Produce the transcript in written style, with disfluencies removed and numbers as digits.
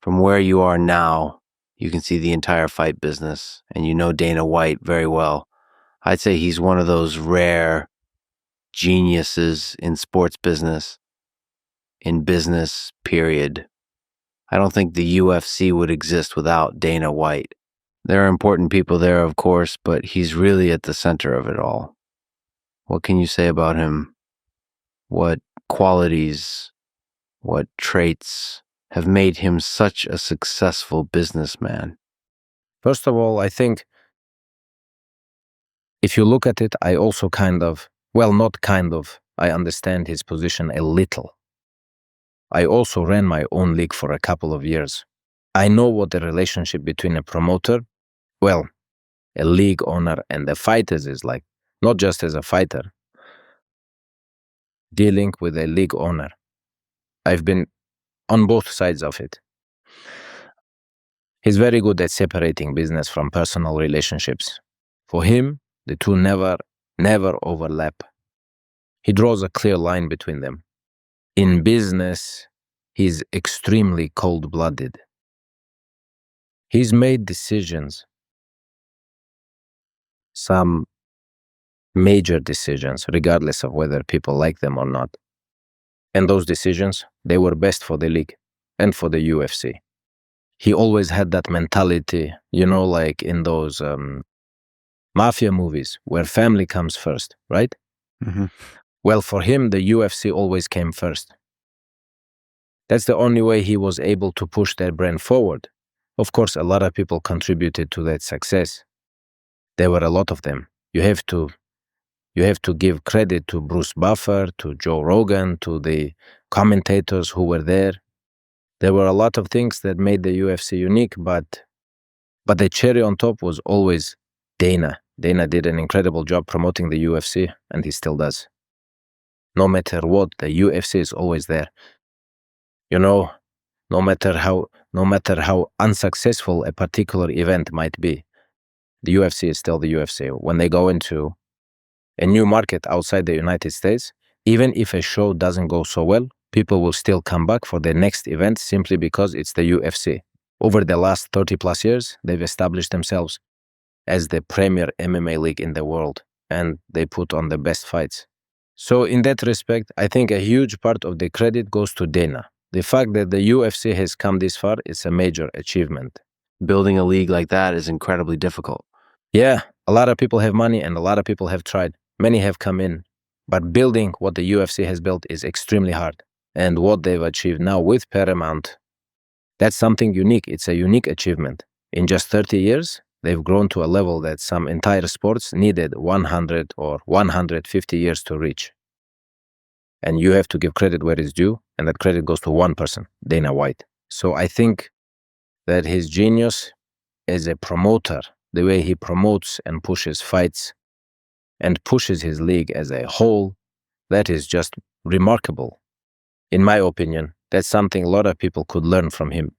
from where you are now, you can see the entire fight business, and you know Dana White very well. I'd say he's one of those rare geniuses in sports business, in business, period. I don't think the UFC would exist without Dana White. There are important people there, of course, but he's really at the center of it all. What can you say about him? What qualities, what traits have made him such a successful businessman? First of all, I think if you look at it, I also I understand his position a little. I also ran my own league for a couple of years. I know what the relationship between a promoter, a league owner and the fighters is like, not just as a fighter, dealing with a league owner. I've been on both sides of it. He's very good at separating business from personal relationships. For him, the two never overlap. He draws a clear line between them. In business, he's extremely cold-blooded. He's made decisions, some major decisions, regardless of whether people like them or not. And those decisions, they were best for the league and for the UFC. He always had that mentality, like in those mafia movies where family comes first, right? Mm-hmm. Well, for him, the UFC always came first. That's the only way he was able to push that brand forward. Of course, a lot of people contributed to that success. There were a lot of them. You have to give credit to Bruce Buffer, to Joe Rogan, to the commentators who were there. There were a lot of things that made the UFC unique, but the cherry on top was always Dana. Dana did an incredible job promoting the UFC, and he still does. No matter what, the UFC is always there. No matter how unsuccessful a particular event might be, the UFC is still the UFC. When they go into a new market outside the United States, even if a show doesn't go so well, people will still come back for the next event simply because it's the UFC. Over the last 30 plus years, they've established themselves as the premier MMA league in the world, and they put on the best fights. So in that respect, I think a huge part of the credit goes to Dana. The fact that the UFC has come this far is a major achievement. Building a league like that is incredibly difficult. Yeah, a lot of people have money and a lot of people have tried. Many have come in, but building what the UFC has built is extremely hard. And what they've achieved now with Paramount, that's something unique. It's a unique achievement. In just 30 years, they've grown to a level that some entire sports needed 100 or 150 years to reach. And you have to give credit where it's due, and that credit goes to one person, Dana White. So I think that his genius as a promoter, the way he promotes and pushes fights and pushes his league as a whole, that is just remarkable. In my opinion, that's something a lot of people could learn from him.